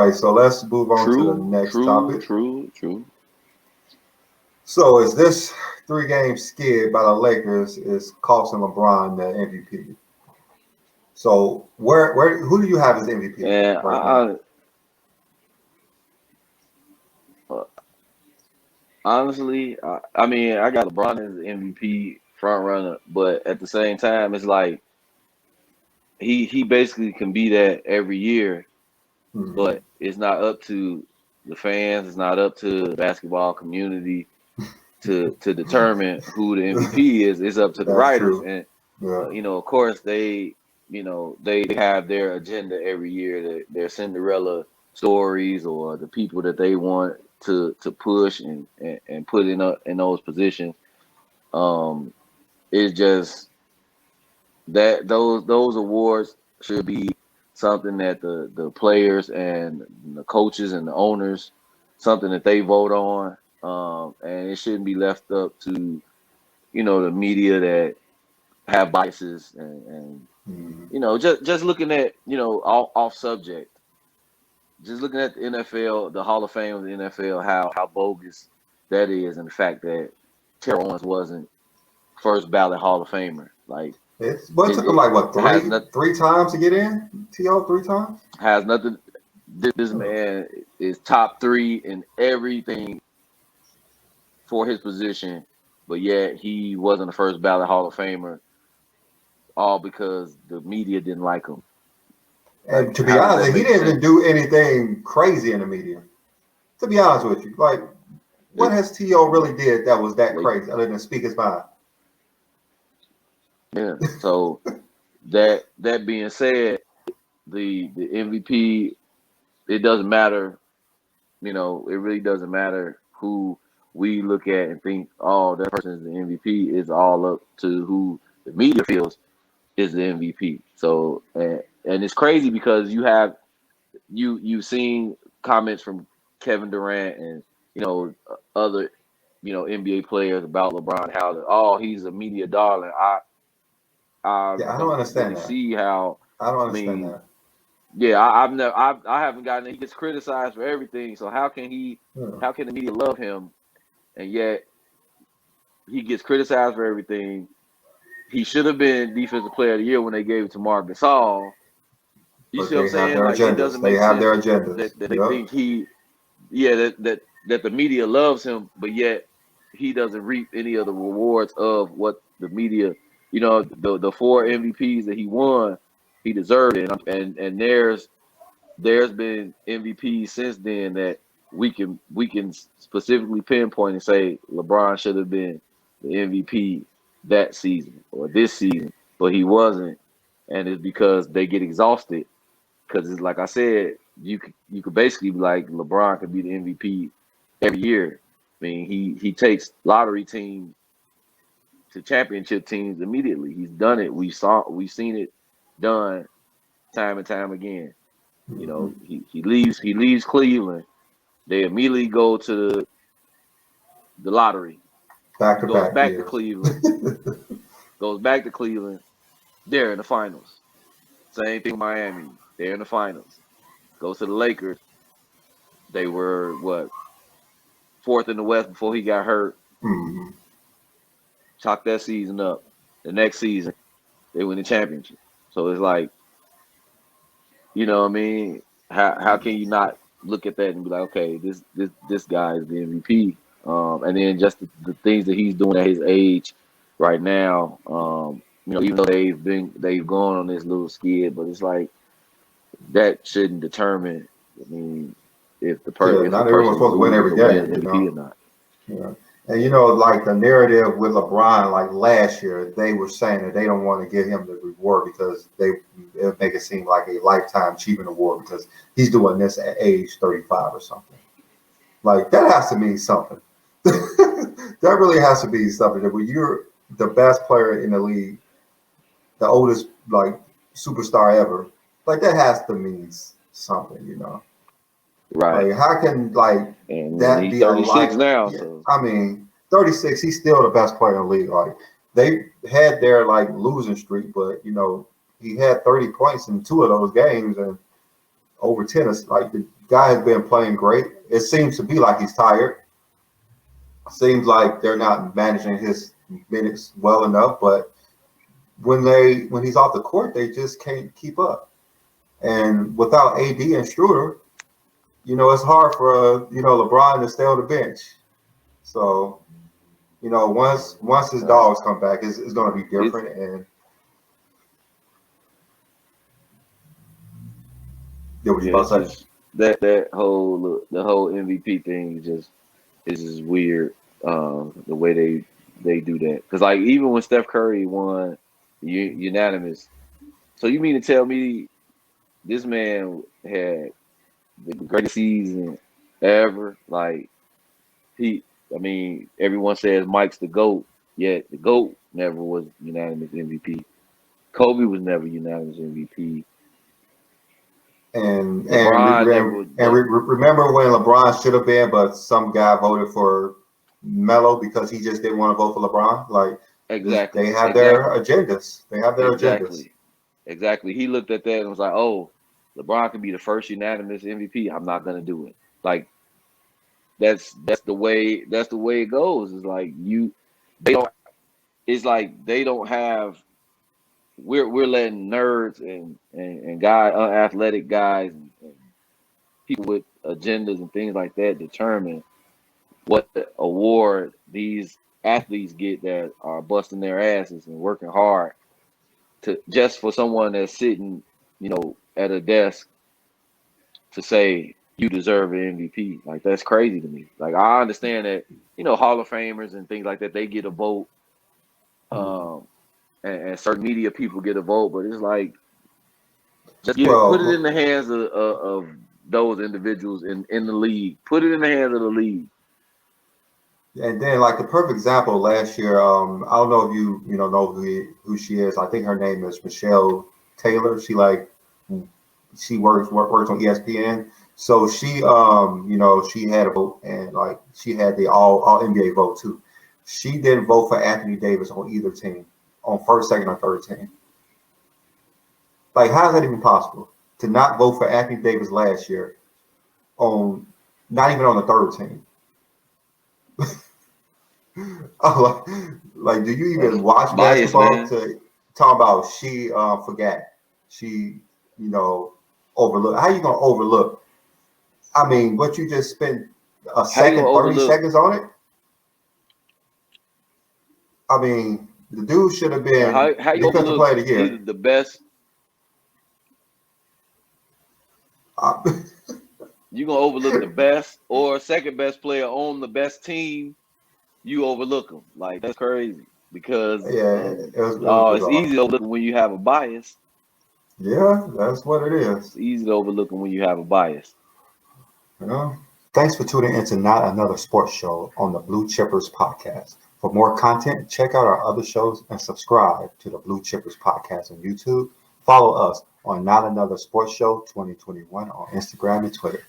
right, so let's move on to the True, next true, topic. true, true. So is this 3-game skid by the Lakers is costing LeBron the MVP? So where who do you have as MVP And right now? uh, honestly, I mean, I got LeBron as the MVP front runner, but at the same time, it's like he basically can be that every year, Hmm. but it's not up to the fans, it's not up to the basketball community to determine who the MVP is. It's up to the That's writers, true. and Yeah. of course, they have their agenda every year, their Cinderella stories or the people that they want to push and put in those positions. Um, it's just that those awards should be something that the players and the coaches and the owners, something that they vote on, and it shouldn't be left up to the media that have biases and Hmm. just looking at off subject, just looking at the NFL, the Hall of Fame of the NFL, how bogus that is, and the fact that Terrell Owens wasn't first ballot Hall of Famer. Like It took him it like what has three times to get in? To 3 times? nothing. This Oh, man is top three in everything for his position, but yet he wasn't a first ballot Hall of Famer, all because the media didn't like him. and Like, to be how does that honest, he make didn't even sense? do anything crazy in the media. To be honest with you, like what It, has T.O. really did that was that they, crazy other than speak his mind? yeah. So that being said, the MVP, it doesn't matter. It really doesn't matter who we look at and think, oh, that person is the MVP. It's all up to who the media feels is the MVP. So and it's crazy because you've seen comments from Kevin Durant and other NBA players about LeBron, how he's a media darling. I Yeah, I don't don't understand really that. see how. I don't I understand mean, that. yeah, I haven't gotten. He gets criticized for everything. So how can he? Yeah. How can the media love him, and yet he gets criticized for everything? He should have been Defensive Player of the Year when they gave it to Marc Gasol. You But see what I'm they have saying? their Like it agendas. doesn't They make have their sense agendas. that they Yep. think yeah, that the media loves him, but yet he doesn't reap any of the rewards of what the media, the four MVPs that he won, he deserved it. And there's been MVPs since then that we can specifically pinpoint and say LeBron should have been the MVP that season or this season, but he wasn't, and it's because they get exhausted. Because it's like I said, you could basically be like LeBron could be the MVP every year. I mean, he takes lottery teams to championship teams immediately. He's done it. We've seen it done time and time again. Hmm. He leaves Cleveland. They immediately go to the lottery. Back He to goes back back to years. Cleveland. Goes back to Cleveland. They're in the finals. Same thing with Miami. They're in the finals. Goes to the Lakers. They were what, fourth in the West before he got hurt. Hmm. Chalk that season up. The next season, they win the championship. So it's like, what I mean? How can you not look at that and be like, okay, this guy is the MVP? And then just the things that he's doing at his age right now. Even though they've gone on this little skid, but it's like that shouldn't determine. I mean, Yeah, if the not everyone's person supposed to win loses every or wins game, MVP or not. Yeah. And like the narrative with LeBron, like last year, they were saying that they don't want to give him the reward because it make it seem like a lifetime achievement award because he's doing this at age 35 or something. Like that has to mean something. That really has to be something. That when you're the best player in the league, the oldest like superstar ever, like that has to mean something. Right. Like how can like And that he's be a 36 life? now, Yeah, so I mean, 36, he's still the best player in the league. Like they had their like losing streak, but he had 30 points in two of those games, and over tennis. Like the guy has been playing great. It seems to be like he's tired. Seems like they're not managing his minutes well enough. But when he's off the court, they just can't keep up. And without AD and Schroeder, it's hard for LeBron to stay on the bench. So once his dogs come back, it's going to be different. And that whole MVP thing is just weird. The way they do that, because like even when Steph Curry won unanimous, so you mean to tell me this man had the greatest season ever? Like I mean, everyone says Mike's the GOAT, yet the GOAT never was unanimous MVP. Kobe was never unanimous MVP. And remember when LeBron should have been, but some guy voted for Melo because he just didn't want to vote for LeBron. Like exactly, they have their agendas. They have their agendas. Exactly. He looked at that and was like, "Oh, LeBron can be the first unanimous MVP. I'm not gonna do it." Like that's the way it goes. It's like they don't. It's like they don't have. We're letting nerds and guys, unathletic guys, and people with agendas and things like that determine what award these athletes get that are busting their asses and working hard to just for someone that's sitting, at a desk to say you deserve an MVP. Like that's crazy to me. Like I understand that, Hall of Famers and things like that, they get a vote. And certain media people get a vote, but it's like just put it in the hands of those individuals in the league. Put it in the hands of the league. And then, like the perfect example last year, I don't know if you know who she is. I think her name is Michelle Taylor. She works on ESPN. So she she had a vote, and like she had the all NBA vote too. She didn't vote for Anthony Davis on either team, on first, second, or third team. Like, how is that even possible to not vote for Anthony Davis last year on not even on the third team? like, do you even watch basketball to talk about she forgot? She, overlooked. How you gonna overlook? I mean, what you just spent a second, 30 seconds on it? I mean, the dude should have been defensive player of the year. The best. You're gonna overlook the best or second best player on the best team. You overlook them. Like that's crazy because it's easy to overlook when you have a bias. Yeah, that's what it is. It's easy to overlook them when you have a bias. Thanks for tuning in to Not Another Sports Show on the Blue Chippers podcast. For more content, check out our other shows and subscribe to the Blue Chippers podcast on YouTube. Follow us on Not Another Sports Show 2021 on Instagram and Twitter.